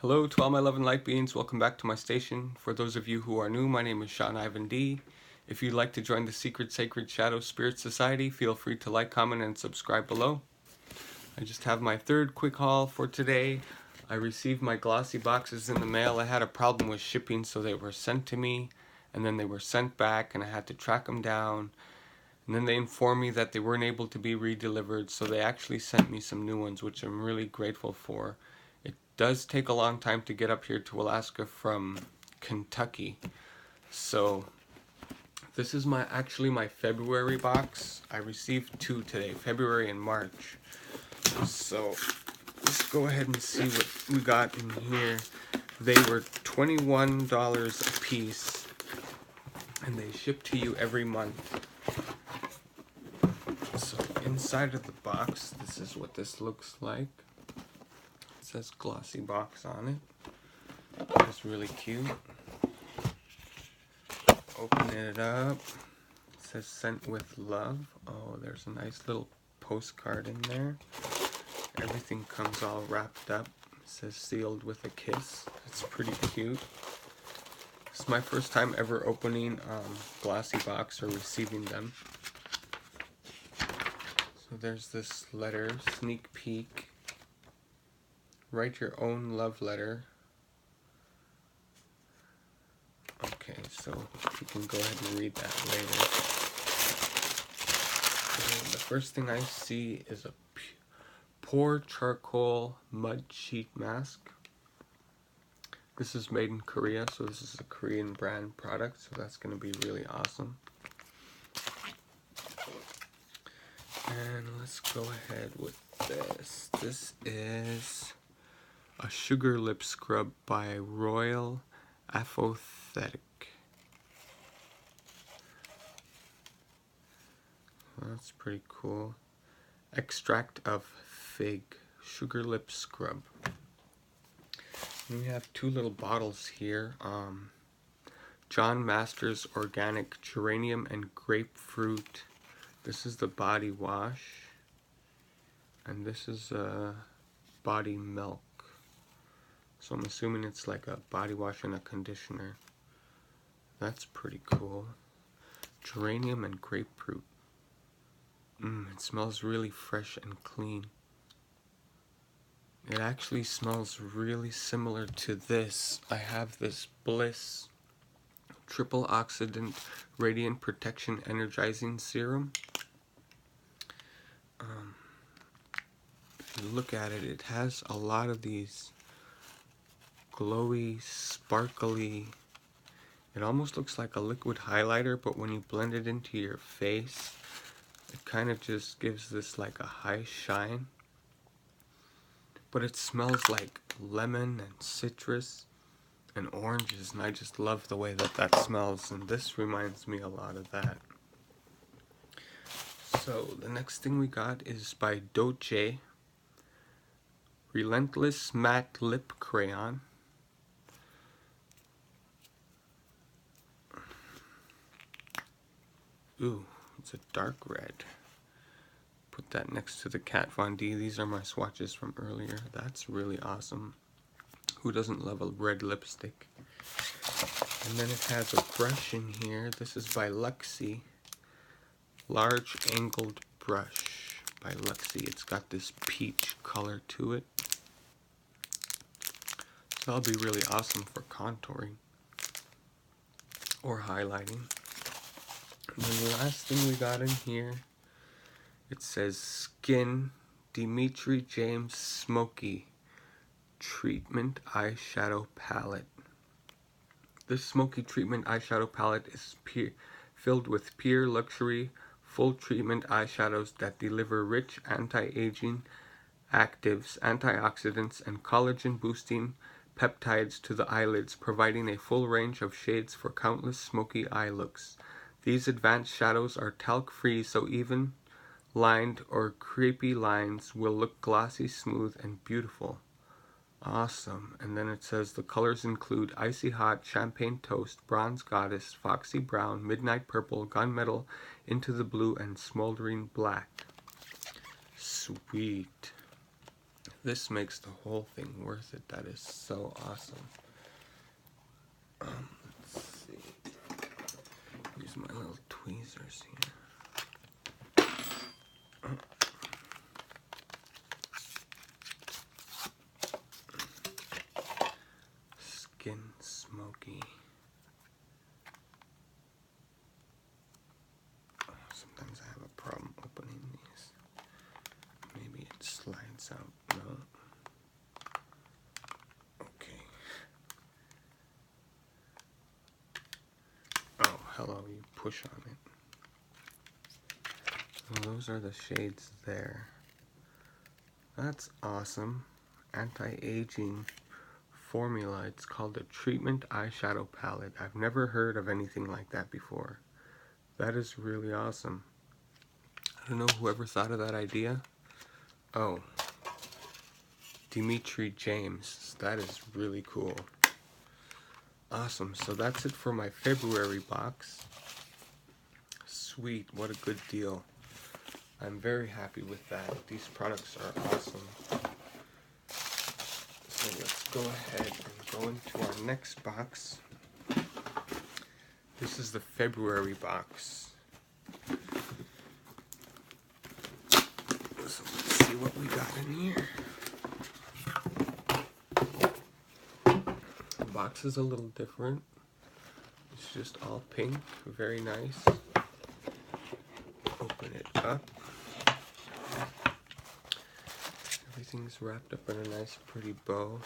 Hello to all my Lovin light beings, welcome back to my station. For those of you who are new, my name is Shawn Ivan D. If you'd like to join the Secret Sacred Shadow Spirit Society, feel free to like, comment, and subscribe below. I just have my third quick haul for today. I received my glossy boxes in the mail. I had a problem with shipping, so they were sent to me, and then they were sent back, and I had to track them down. And then they informed me that they weren't able to be re-delivered, so they actually sent me some new ones, which I'm really grateful for. It does take a long time to get up here to Alaska from Kentucky. So this is actually my February box. I received two today, February and March. So let's go ahead and see what we got in here. They were $21 a piece, and they ship to you every month. So inside of the box, this is what this looks like. It says Glossybox on it. It's really cute. Open it up. It says sent with love. Oh, there's a nice little postcard in there. Everything comes all wrapped up. It says sealed with a kiss. It's pretty cute. It's my first time ever opening Glossybox or receiving them. So there's this letter, sneak peek. Write your own love letter. Okay, so you can go ahead and read that later. So the first thing I see is a pour charcoal mud sheet mask. This is made in Korea, so this is a Korean brand product, so that's going to be really awesome. And let's go ahead with this. This is a sugar lip scrub by Royal Apothetic. That's pretty cool. Extract of fig sugar lip scrub. And we have two little bottles here. John Masters Organic Geranium and Grapefruit. This is the body wash, and this is body milk. So I'm assuming it's like a body wash and a conditioner. That's pretty cool. Geranium and grapefruit. It smells really fresh and clean. It actually smells really similar to this. I have this Bliss Triple Oxidant Radiant Protection Energizing Serum. If you look at it, it has a lot of these glowy, sparkly, it almost looks like a liquid highlighter, but when you blend it into your face, it kind of just gives this like a high shine. But it smells like lemon and citrus and oranges, and I just love the way that that smells, and this reminds me a lot of that. So the next thing we got is by Dolce Relentless Matte Lip Crayon. Ooh, it's a dark red. Put that next to the Kat Von D. These are my swatches from earlier. That's really awesome. Who doesn't love a red lipstick? And then it has a brush in here. This is by Luxie. Large Angled Brush by Luxie. It's got this peach color to it. So that'll be really awesome for contouring or highlighting. And then the last thing we got in here, it says Skin Dimitri James Smoky Treatment Eyeshadow Palette. This Smoky Treatment Eyeshadow Palette is filled with pure luxury full treatment eyeshadows that deliver rich anti-aging actives, antioxidants, and collagen boosting peptides to the eyelids, providing a full range of shades for countless smoky eye looks. These advanced shadows are talc-free, so even lined or creepy lines will look glossy, smooth, and beautiful. Awesome. And then it says the colors include Icy Hot, Champagne Toast, Bronze Goddess, Foxy Brown, Midnight Purple, Gunmetal, Into the Blue, and Smoldering Black. Sweet. This makes the whole thing worth it. That is so awesome. Let's see. Use my little tweezers here. Skin smoky. Sometimes I have a problem opening these. Maybe it slides out. No. Okay. Oh, hello. You push on it. Well, those are the shades there. That's awesome. Anti-aging formula. It's called a treatment eyeshadow palette. I've never heard of anything like that before. That is really awesome. I don't know whoever thought of that idea. Oh, Dimitri James. That is really cool. Awesome. So that's it for my February box. Sweet. What a good deal. I'm very happy with that. These products are awesome. So let's go ahead and go into our next box. This is the February box. So let's see what we got in here. The box is a little different. It's just all pink, very nice. Open it up. Everything's wrapped up in a nice pretty bow.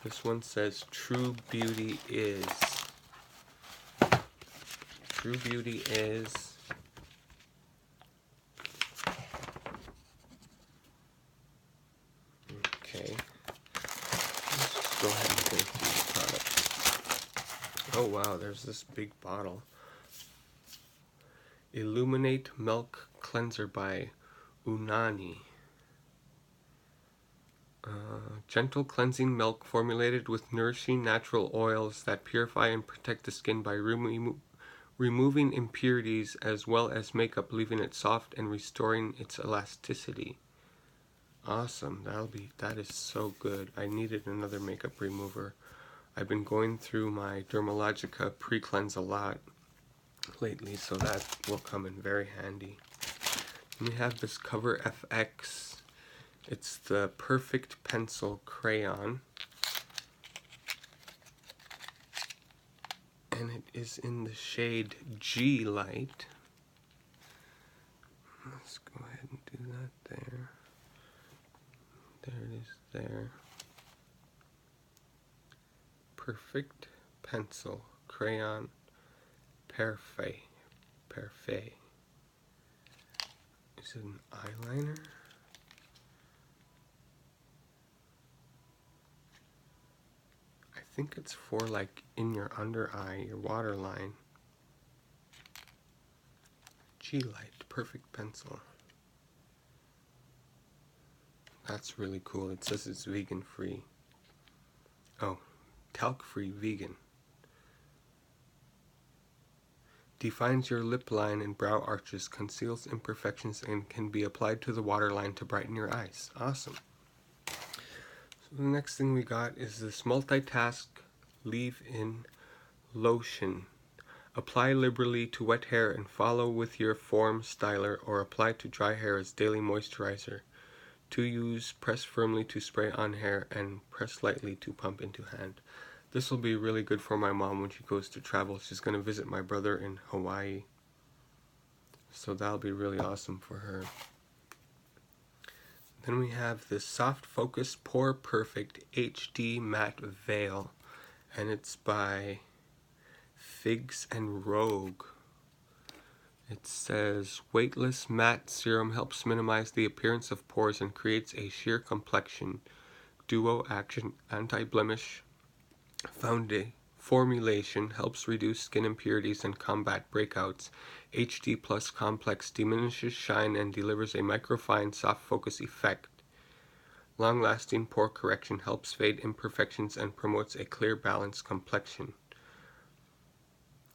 This one says True Beauty is. True Beauty is. Okay. Let's just go ahead and go through the product. Oh wow, there's this big bottle. Illuminate Milk Cleanser by Unani. Gentle cleansing milk formulated with nourishing natural oils that purify and protect the skin by removing impurities as well as makeup, leaving it soft and restoring its elasticity. Awesome. That is so good. I needed another makeup remover. I've been going through my Dermalogica pre-cleanse a lot lately, so that will come in very handy. And we have this Cover FX. It's the Perfect Pencil Crayon. And it is in the shade G Light. Let's go ahead and do that there. There it is there. Perfect Pencil Crayon Parfait. Parfait. Is it an eyeliner? I think it's for like in your under eye, your waterline. G-Light Perfect Pencil. That's really cool. It says it's vegan free. Oh, talc free vegan. Defines your lip line and brow arches, conceals imperfections, and can be applied to the waterline to brighten your eyes. Awesome. So the next thing we got is this Multitask Leave-In Lotion. Apply liberally to wet hair and follow with your form styler, or apply to dry hair as daily moisturizer. To use, press firmly to spray on hair and press lightly to pump into hand. This will be really good for my mom when she goes to travel. She's going to visit my brother in Hawaii. So that'll be really awesome for her. Then we have this Soft Focus Pore Perfect HD Matte Veil. And it's by Figs and Rogue. It says, weightless matte serum helps minimize the appearance of pores and creates a sheer complexion. Duo action anti-blemish formulation helps reduce skin impurities and combat breakouts. HD Plus Complex diminishes shine and delivers a microfine soft focus effect. Long-lasting pore correction helps fade imperfections and promotes a clear, balanced complexion.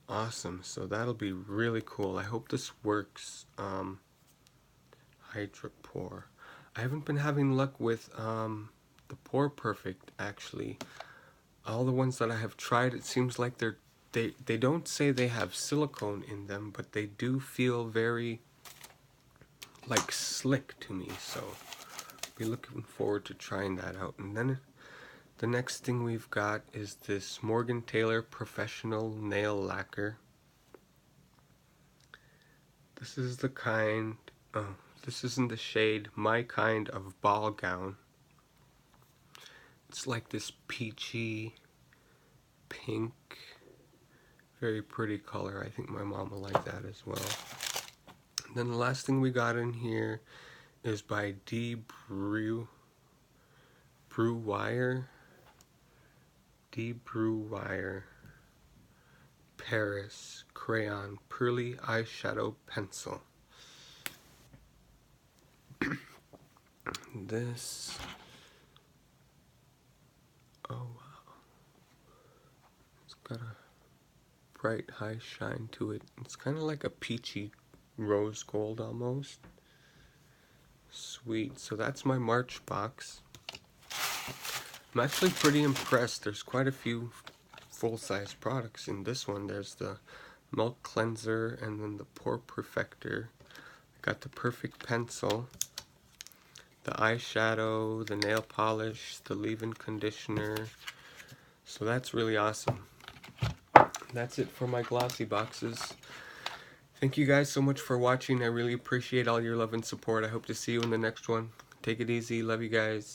Awesome. So that'll be really cool. I hope this works. Hydropore. I haven't been having luck with the Pore Perfect, actually. All the ones that I have tried, it seems like they don't say they have silicone in them, but they do feel very like slick to me, so I'll be looking forward to trying that out. And then the next thing we've got is this Morgan Taylor Professional Nail Lacquer. This is the kind, this is in the shade My Kind of Ball Gown. It's like this peachy pink, very pretty color. I think my mom will like that as well. And then the last thing we got in here is by D. Brewire. D. Brewire Paris Crayon Pearly Eyeshadow Pencil. This, oh wow, it's got a bright high shine to it. It's kind of like a peachy rose gold almost. Sweet. So that's my March box. I'm actually pretty impressed. There's quite a few full-size products in this one. There's the Milk Cleanser and then the Pore Perfector. I got the Perfect Pencil, the eyeshadow, the nail polish, the leave-in conditioner. So that's really awesome. That's it for my glossy boxes. Thank you guys so much for watching. I really appreciate all your love and support. I hope to see you in the next one. Take it easy. Love you guys.